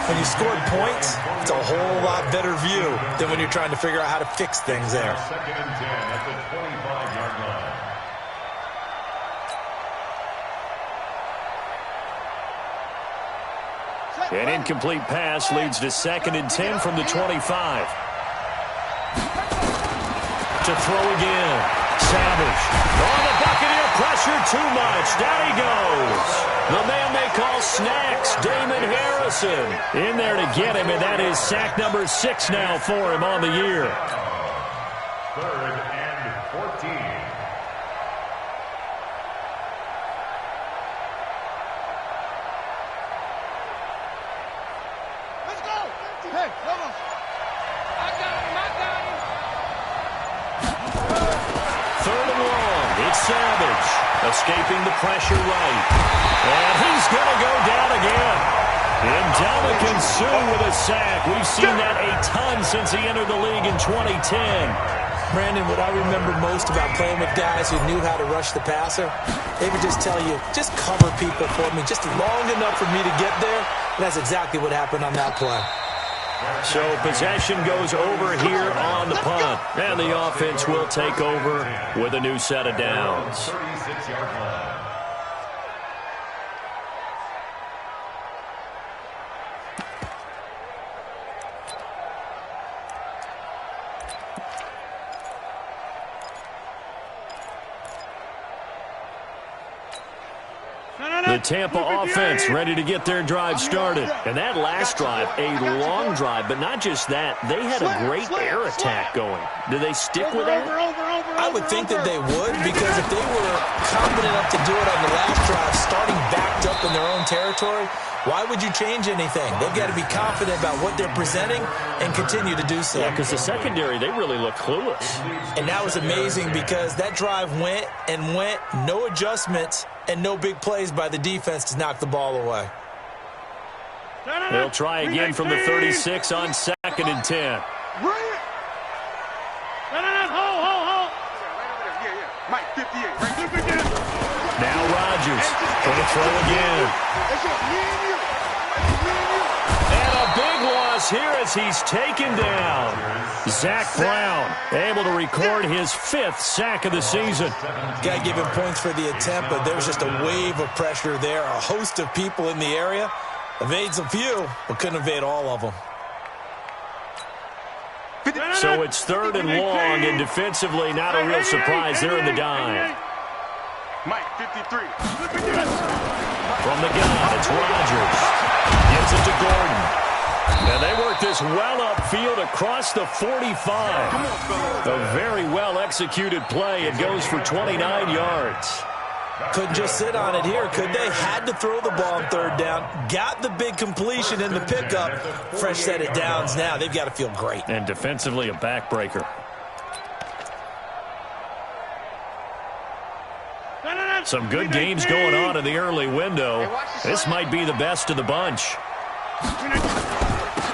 When you scored points, it's a whole lot better view than when you're trying to figure out how to fix things there. 2nd and 10 at the 25-yard line. An incomplete pass leads to 2nd and 10 from the 25. To throw again. Savage. Oh, the Buccaneer pressure too much. Down he goes. The man they call Snacks, Damon Harrison, in there to get him, and that is sack number 6 now for him on the year. 3rd and 14. Hey, vamos. I got him. 3rd and long. It's Savage. Escaping the pressure right. And he's going to go down again. Ndamukong Suh with a sack. We've seen that a ton since he entered the league in 2010. Brandon, what I remember most about playing with guys who knew how to rush the passer, they would just tell you, just cover people for me, just long enough for me to get there. And that's exactly what happened on that play. So possession goes over here on the punt. And the offense will take over with a new set of downs. 36-yard line. The Tampa offense ready to get their drive started. And that last drive, a long drive, but not just that. They had a great air attack going. Do they stick with that? I would think that they would, because if they were confident enough to do it on the last drive, starting backed up in their own territory, why would you change anything? They've got to be confident about what they're presenting and continue to do so. Yeah, because the secondary, they really look clueless. And that was amazing because that drive went and went, no adjustments, and no big plays by the defense to knock the ball away. They'll try again from the 36 on 2nd and 10. Mike, 58. Now Rodgers going to throw again. And a big loss here as he's taken down. Zach Brown able to record his 5th sack of the season. Got to give him points for the attempt, but there was just a wave of pressure there. A host of people in the area. Evades a few, but couldn't evade all of them. So it's 3rd and long, and defensively not a real surprise there in the dime. Mike, 53. From the gun, it's Rodgers. Gives it to Gordon. And they work this well upfield across the 45. A very well-executed play. It goes for 29 yards. Couldn't just sit on it here, could they? Had to throw the ball on 3rd down. Got the big completion in the pickup. Fresh set of downs now. They've got to feel great. And defensively, a backbreaker. Some good games going on in the early window. This might be the best of the bunch.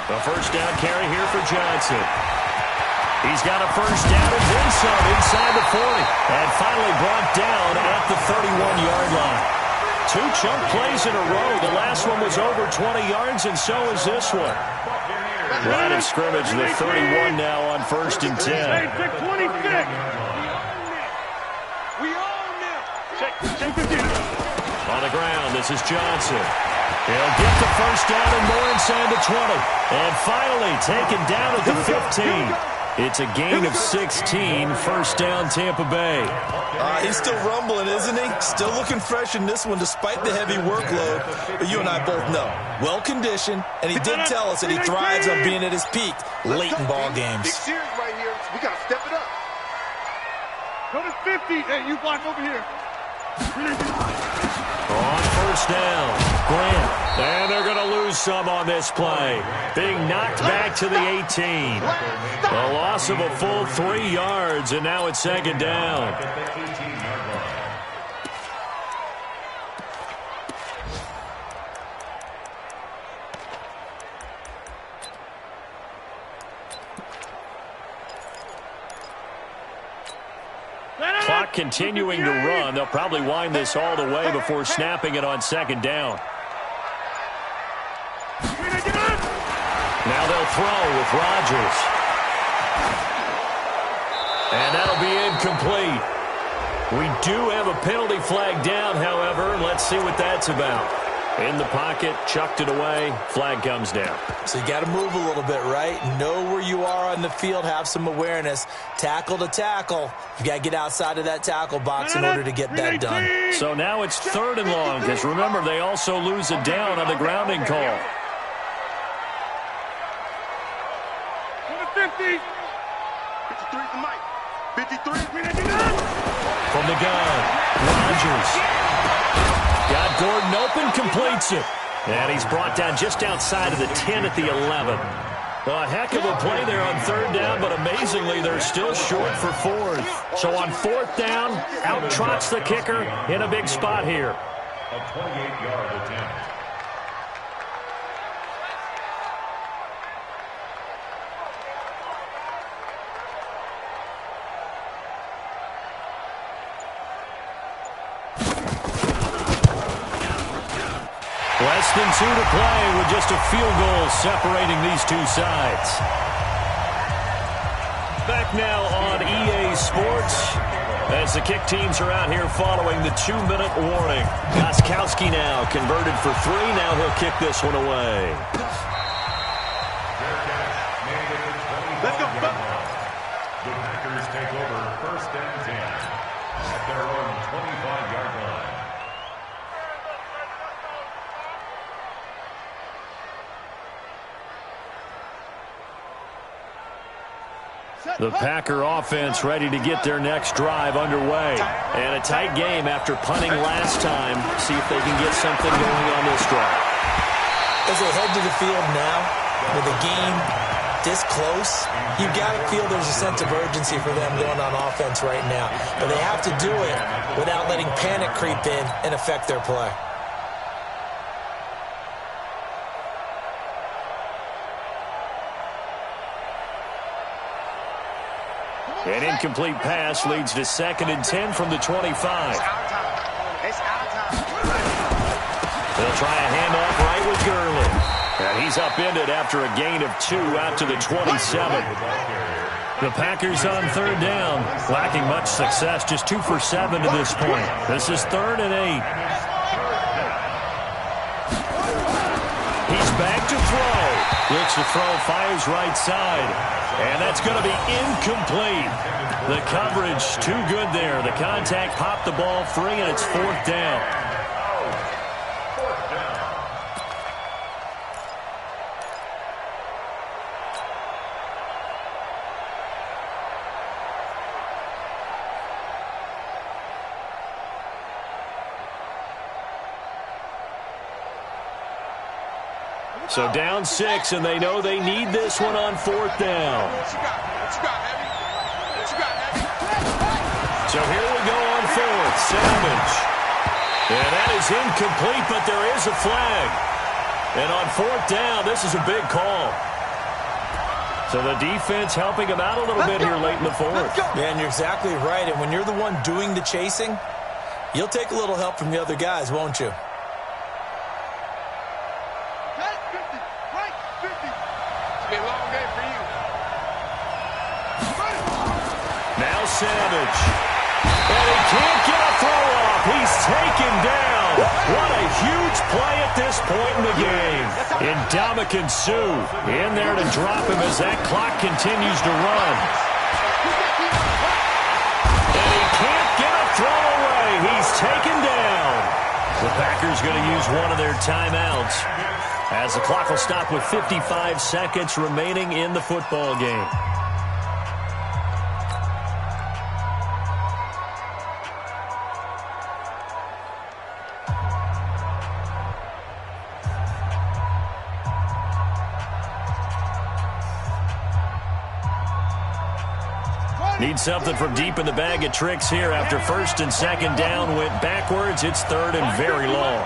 A first down carry here for Johnson. He's got a first down and then some inside the 40. And finally brought down at the 31-yard line. 2 chunk plays in a row. The last one was over 20 yards, and so is this one. Line of scrimmage, the 31 now on 1st and 10. On the ground, this is Johnson. He'll get the first down and more inside the 20. And finally taken down at the 15. It's a gain of 16, first down Tampa Bay. He's still rumbling, isn't he? Still looking fresh in this one despite the heavy workload. But you and I both know, well-conditioned, and he did tell us that he thrives on being at his peak late in ball games. Big series right here. We got to step it up. Go to 50. Hey, you block over here. On first down, Grant. And they're going to lose some on this play. Being knocked back to the 18. A loss of a full 3 yards, and now it's 2nd down. Clock continuing to run. They'll probably wind this all the way before snapping it on 2nd down. Now they'll throw with Rodgers. And that'll be incomplete. We do have a penalty flag down, however. Let's see what that's about. In the pocket, chucked it away, flag comes down. So you got to move a little bit, right? Know where you are on the field, have some awareness. Tackle to tackle. You got to get outside of that tackle box in order to get that done. So now it's 3rd and long, because remember, they also lose a down on the grounding call. 50. 53 for Mike. From the gun, Rodgers. Got Gordon open, completes it. And he's brought down just outside of the 10 at the 11. A heck of a play there on third down, but amazingly, they're still short for fourth. So on fourth down, out trots the kicker in a big spot here. A 28-yard attempt. Less than 2 to play with just a field goal separating these two sides. Back now on EA Sports as the kick teams are out here following the 2-minute warning. Gostkowski now converted for 3. Now he'll kick this one away. Let's go. The Packers take over first and 10 at their own 25-yard line. The Packer offense ready to get their next drive underway. And a tight game after punting last time. See if they can get something going on this drive. As they head to the field now, with the game this close, you've got to feel there's a sense of urgency for them going on offense right now. But they have to do it without letting panic creep in and affect their play. An incomplete pass leads to 2nd and 10 from the 25. It's our time. They'll try a handoff right with Gurley. And he's upended after a gain of 2 out to the 27. The Packers on third down, lacking much success, just 2 for 7 to this point. This is 3rd and 8. He's back to throw. Looks to throw, fires right side. And that's going to be incomplete. The coverage too good there. The contact popped the ball free, and it's 4th down. So down 6, and they know they need this one on 4th down. So here we go on 4th. Savage. And that is incomplete, but there is a flag. And on 4th down, this is a big call. So the defense helping them out a little bit here late in the 4th. Man, you're exactly right. And when you're the one doing the chasing, you'll take a little help from the other guys, won't you? Savage. And he can't get a throw off. He's taken down. What a huge play at this point in the game. Ndamukong Suh in there to drop him as that clock continues to run. And he can't get a throw away. He's taken down. The Packers going to use one of their timeouts as the clock will stop with 55 seconds remaining in the football game. Need something from deep in the bag of tricks here after 1st and 2nd down went backwards. It's 3rd and very long.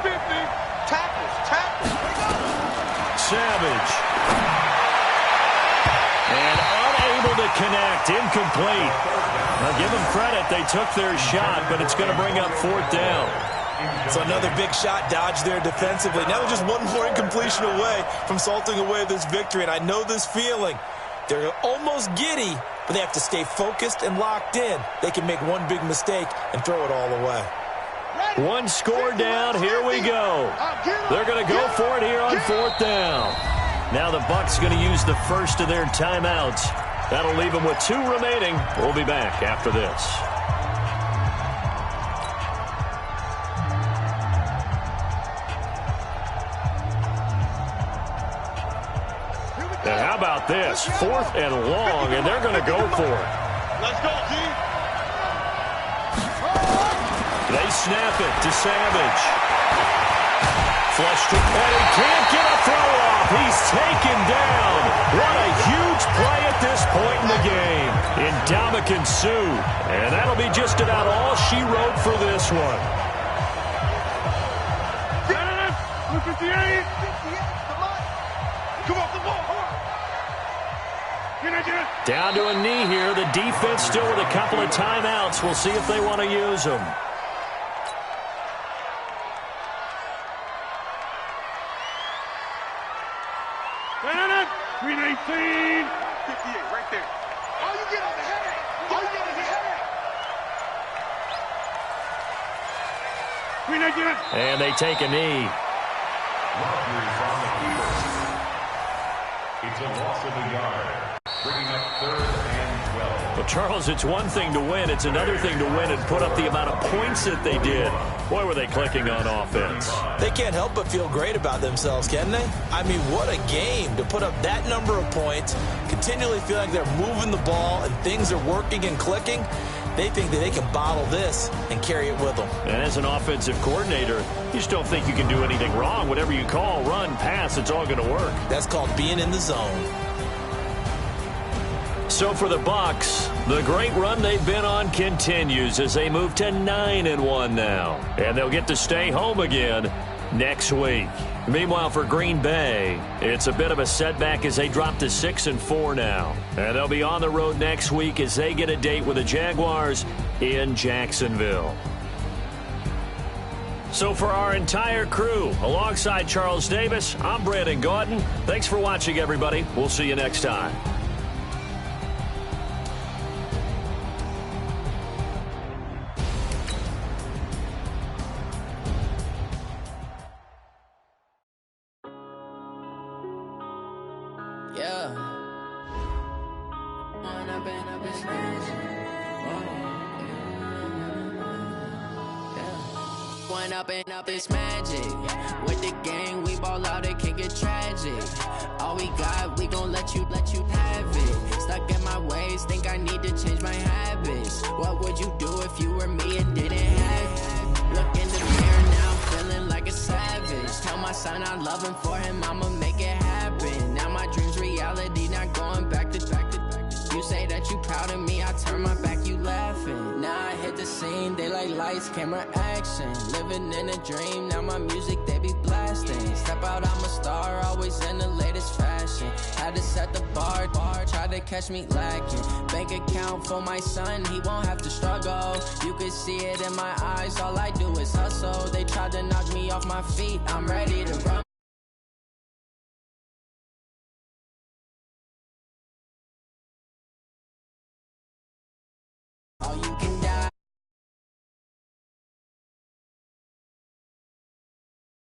Savage. And unable to connect. Incomplete. Now give them credit. They took their shot, but it's going to bring up 4th down. So another big shot dodged there defensively. Now they're just one more incompletion away from salting away this victory. And I know this feeling. They're almost giddy, but they have to stay focused and locked in. They can make one big mistake and throw it all away. One score down. Here we go. They're going to go for it here on 4th down. Now the Bucs going to use the first of their timeouts. That'll leave them with 2 remaining. We'll be back after this. And how about this? 4th and long, and they're going to go for it. Let's go, G. snap it to Savage. Flush to Petty. Can't get a throw off. He's taken down. What a huge play at this point in the game. Ndamukong Suh. And that'll be just about all she wrote for this one. 58. 58. Come on. Come off the ball. Down to a knee here. The defense still with a couple of timeouts. We'll see if they want to use them. No. 319. 58, right there. All you get on the headache. All you get is the headache. 319. And they take a knee. It's a loss of a yard. Bringing up 3rd and 12. Well, Charles, it's one thing to win. It's another thing to win and put up the amount of points that they did. Boy, were they clicking on offense. They can't help but feel great about themselves, can they? I mean, what a game to put up that number of points, continually feel like they're moving the ball and things are working and clicking. They think that they can bottle this and carry it with them. And as an offensive coordinator, you just don't think you can do anything wrong. Whatever you call, run, pass, it's all going to work. That's called being in the zone. So for the Bucs, the great run they've been on continues as they move to 9-1 now. And they'll get to stay home again next week. Meanwhile, for Green Bay, it's a bit of a setback as they drop to 6-4 now. And they'll be on the road next week as they get a date with the Jaguars in Jacksonville. So for our entire crew, alongside Charles Davis, I'm Brandon Gaudin. Thanks for watching, everybody. We'll see you next time. Up it's magic. With the gang, we ball out, it can get tragic. All we got, we gon' let you have it. Stuck in my ways, think I need to change my habits. What would you do if you were me and didn't have it? Look in the mirror now, feeling like a savage. Tell my son I love him, for him I'ma make it happen. Now my dream's reality, not going back to. You say that you proud of me, I turn my back, you laughing. Now I hit the scene, they like lights, camera, action. Living in a dream, now my music, they be blasting. Step out, I'm a star, always in the latest fashion. Had to set the bar, try to catch me lacking. Bank account for my son, he won't have to struggle. You can see it in my eyes, all I do is hustle. They tried to knock me off my feet, I'm ready to run.